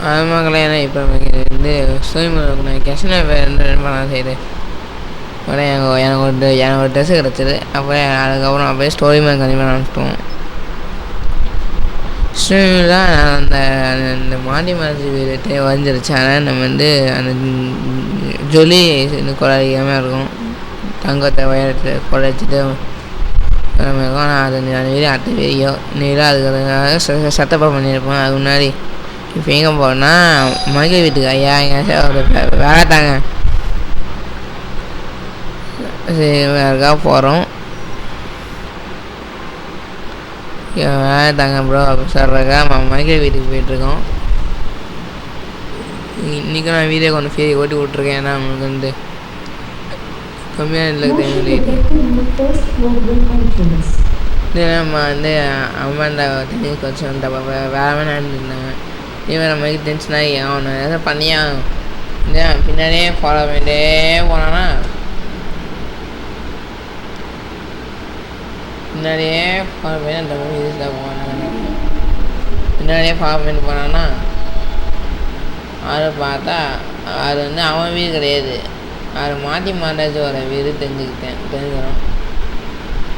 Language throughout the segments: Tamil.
ஆமாங்களே. ஏன்னா இப்போ வந்து நான் கெஷனை ரெண்டு பண்ண செய்யுது. அப்புறம் எனக்கு ஒரு ட்ரெஸ்ஸு கிடச்சிது. அப்புறம் அதுக்கப்புறம் அப்படியே ஸ்டோரி மேலே கண்டிப்பாக நினச்சிட்டோம். தான் அந்த மாடி மறைஞ்சி வீடு வரைஞ்சிருச்சு. ஆனால் நம்ம வந்து அந்த ஜொலி குறையாமல் இருக்கும். தங்கத்தை வயலட்டு குறைச்சிட்டு நம்ம இருக்கும். ஆனால் அது அந்த வீடு அடுத்த வீடியோ நீராக அதுக்காக சத்தப்பா பண்ணியிருப்போம். அதுக்கு முன்னாடி இப்போ எங்கே போனால் மகிழ் வீட்டுக்கு ஐயா எங்கே ஒரு வேலை தாங்க வேறுக்காக போகிறோம். வேலை தாங்க ப்ரோ அப்படி சொல்கிறக்கா மகிழ் வீட்டுக்கு போயிட்டுருக்கோம். இன்றைக்கும் நான் வீடியோ கொஞ்சம் ஃபேரி ஓட்டி விட்ருக்கேன். ஏன்னா நம்மளுக்கு வந்து கம்மியாக இல்லை நம்ம வந்து அம்மாண்ட தண்ணி கொஞ்சம் வந்த வேலை நடந்துருந்தாங்க. இவன் நம்மளுக்கு டென்ஷன் ஆகி அவனை எதாவது பண்ணியா பின்னாடியே ஃபாலோ பண்ணிட்டே போனான்னா பின்னாடியே ஃபாலோ பண்ணி அந்த இதுதான் போனாங்க. பின்னாடியே ஃபாலோ பண்ணிட்டு போனான்னா அதை பார்த்தா அது வந்து அவன் வீடு கிடையாது. அதை மாற்றி மாட்டாச்சு வர வீடு தெரிஞ்சுக்கிறோம்.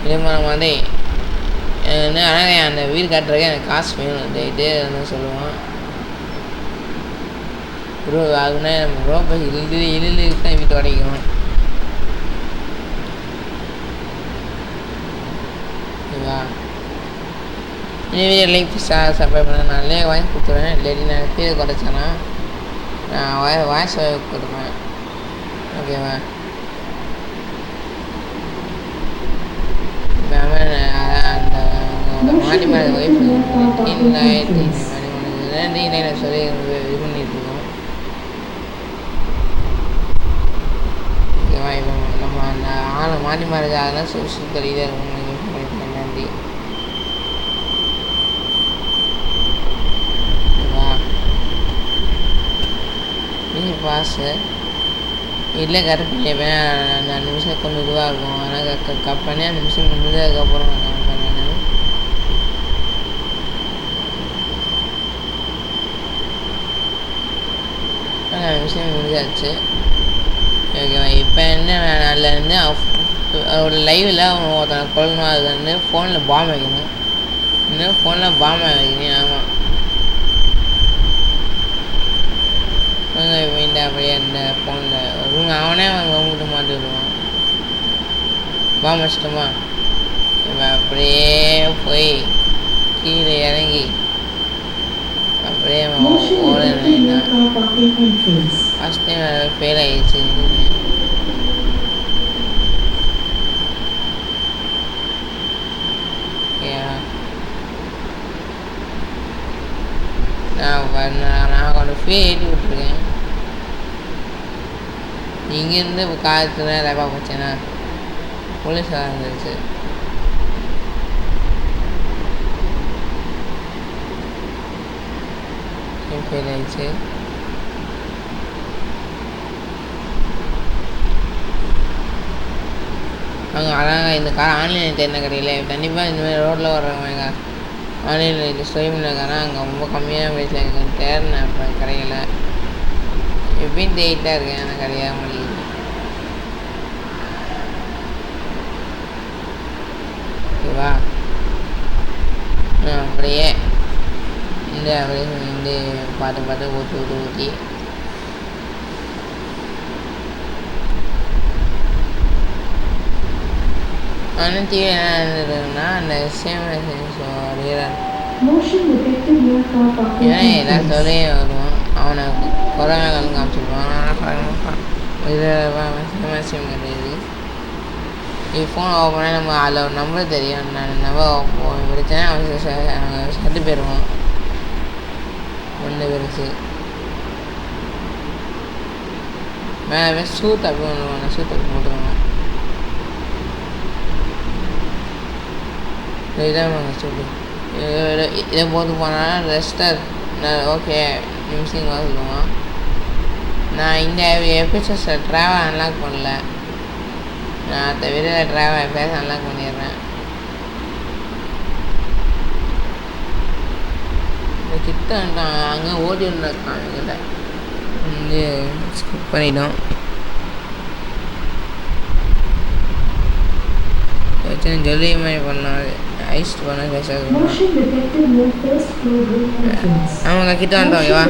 இதே மாதிரி ஆனால் அந்த வீடு கட்டுறதுக்கு எனக்கு காசு வேணும் டேட்டு என்ன சொல்லுவான் ப்ரோ. அதுனா நம்ம ப்ரோ போய் இழுது தான் வீட்டு உடைக்கணும். ஓகேவா? வீடியோ லைக் சப்ஸ்கிரைப் பண்ண நான் லே வாய்ஸ் கொடுத்துருவேன். இல்லாட்டி நான் பேர் குறைச்சேன்னா நான் வாய்ஸ் கொடுப்பேன். ஓகேவா? அந்த மாடி மேலே ஒய்ஃப் சொல்லி இது பண்ணிகிட்ருக்கோம். ஓகேவா? இப்போ நம்ம அந்த ஆளை மாடி மேலே அதெல்லாம் சுத்தறியதாக இருக்கும். நன்றி. ஓகேவா? இது பாஸு இல்லை கரெக்ட் பண்ணிப்பேன். அந்த நிமிஷம் கொஞ்சம் இதுவாக இருக்கும். ஆனால் கட் பண்ணி அந்த நிமிஷம் முடிஞ்சதுக்கப்புறம் நான் பண்ணேன். அந்த நிமிஷம் முடிஞ்சாச்சு. ஓகேவா? இப்போ என்ன அதில் வந்து ஒரு லைவில் ஒருத்தனை கொள்ளணும். அது வந்து ஃபோனில் பாம்பு வைக்கணும். இன்னும் ஃபோனில் பாம்பு வைக்கணும். ஆமாம் இந்த அப்படியே அந்த ஃபோனில் அவனே அவங்ககிட்ட மாட்டி விடுவான். பாம்பு வச்சிட்டோமா? இப்போ அப்படியே போய் கீழே இறங்கி அப்படியே ஓடணும். ஃபஸ்ட் டைம் ஃபெயில் ஆகிடுச்சு. நான் கொஞ்சம் ஃபீ ஏற்றி விட்ருக்கேன். இங்கேருந்து இப்போ காலத்துல லேப்பாக போச்சேன்னா போலீஸ் இருந்துச்சு. ஃபெயில் ஆயிடுச்சு. அவங்க அழகாக இந்த கார் ஆன்லைன் தேடின கிடையில கண்டிப்பாக இந்த மாதிரி ரோட்டில் வர்றவங்க ஆன்லைனில் இது ஸ்டோரி பண்ணியிருக்காங்கன்னா அங்கே ரொம்ப கம்மியான ப்ரைஸில் இருக்குன்னு தேடினேன். இப்போ கிடைக்கல. எப்பயும் தேடிட்டா இருக்கேன். ஆனால் கிடையாது முடியுது. ஓகேவா? அப்படியே அப்படியே வந்து பார்த்து ஊற்றி ஆனால் தீ என்ன இருந்ததுன்னா அந்த சேம் ஏன்னா எல்லா சொல்லையும் வருவான். அவனை கொரோனா கலந்து காமிச்சிருப்பான். ஆனால் இதில் சேம் கிடையாது. இது ஃபோன் ஓப்பன் பண்ணால் நம்ம அதில் ஒரு நம்பர் தெரியும். நான் நம்பர் விடுத்தேன். அவன் செத்து போயிடுவான். ஒன்று பெருசு மேலே சூத் அப்படி ஒன்று சூத் அப்படி போட்டுருவாங்க. இதான் சொல்லு இதை போட்டு போனால் ரெஸ்டர் ஓகே நிமிஷம் சொல்லுவான். நான் இந்த எபிசோட்ஸில் ட்ராவல் அன்லாக் பண்ணல. நான் அந்த வீடியோவில் ட்ராவல் பேச அன்லாக் பண்ணிடுறேன். இந்த கிட்ட அங்கே ஓடி இருக்கான் எங்கிட்ட வந்து ஸ்கிப் பண்ணிட்டோம். ஜொல்லி மாதிரி பண்ணலாம், ஐஸ்ட் பண்ண அவங்க கிட்ட வந்துட்டோம். ஓகேவா?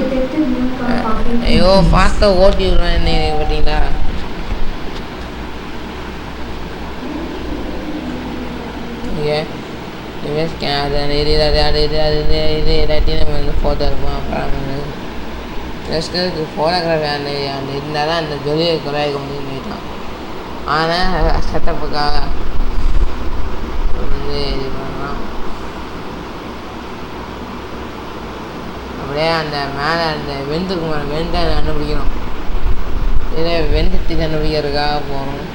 ஐயோ ஃபாஸ்ட்டாக ஓட்டி விடுவேன் என்ன பார்த்தீங்களா? ஓகே இது எல்லாத்தையும் நம்ம வந்து ஃபோட்டோ இருப்போம். அப்புறம் ஜஸ்ட்டு ஃபோட்டோகிராஃபி அந்த இருந்தால் தான் அந்த ஜொலியை குறைக்க முடியும் போயிட்டான். ஆனால் செட்டப்புக்காக வந்து இது பண்ணலாம். அப்படியே அந்த மேலே அந்த வெந்துருக்கு மேலே வெந்தை கண்டுபிடிக்கணும். இதே வெந்துட்டு கண்டுபிடிக்கிறதுக்காக போகணும்.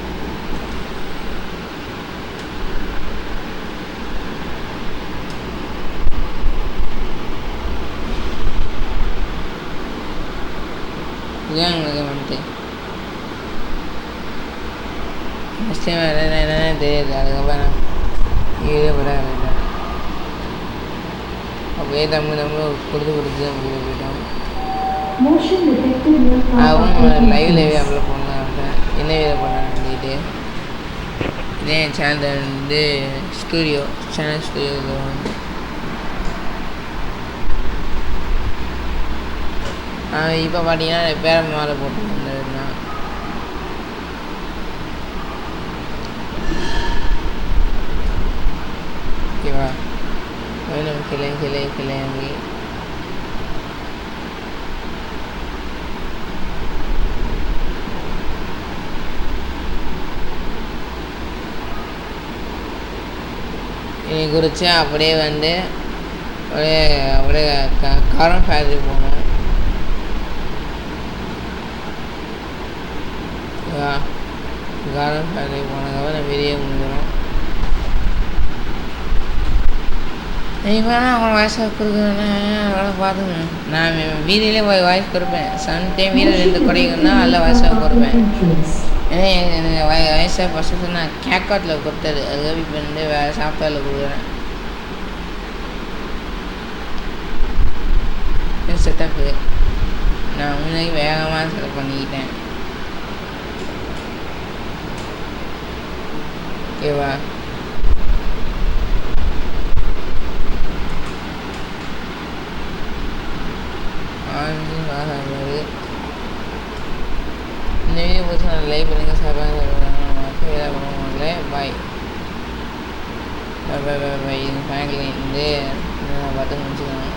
இதுதான் உங்களுக்கு வந்துட்டு ஃபஸ்ட் டைம் என்னென்ன தெரியாது. அதுக்கப்புறம் இது விட அப்படியே தமிழ் கொடுத்து போயிட்டோம். அவங்க லைவ்லேயே அப்லோட் பண்ணாங்க. என்ன வீடியோ பண்ணான்ட்டு இதே என் சேனல் வந்து சேனல் ஸ்டூடியோ இப்போ பார்த்தீங்கன்னா பேர மாலை போட்டு வந்ததுதான். ஓகேவா? வேணும் கிளை அங்கே இன்னைக்கு குறித்து அப்படியே வந்து அப்படியே காரம் ஃபேக்ட்ரி போகணும். காரம் ஃபேக்ட்ரி போனதுக்கப்புறம் நான் வெளியே முடிஞ்சிடும். இப்போ அவங்க வாய்ஸ் கொடுக்குறேன்னா அதெல்லாம் பார்த்துக்கணும். நான் வீடியோலே வாய்ஸ் கொடுப்பேன். சம்டைம் வீடியோ 2 குறைக்குன்னா நல்ல வாய்ஸாக கொடுப்பேன். ஏன்னா எனக்கு வயசாக ஃபஸ்ட்டு நான் கேக்காட்டில் கொடுத்தது. அதுக்காக இப்போ வந்து வேறு சாஃப்ட்வேரில் கொடுக்குறேன். செட்டப்பு நான் முன்னாடி வேகமாக செட்டப் பண்ணிக்கிட்டேன். ஓகேவா? இந்த வீடியோ பிடிச்சி நான் லைக் பண்ணுங்கள், சப்ஸ்கிரைப் பண்ணுவாங்களே. பாய் பாய் பாய் பாய். இது பேங்கில் இருந்து பார்த்து முடிச்சுக்கலாம்.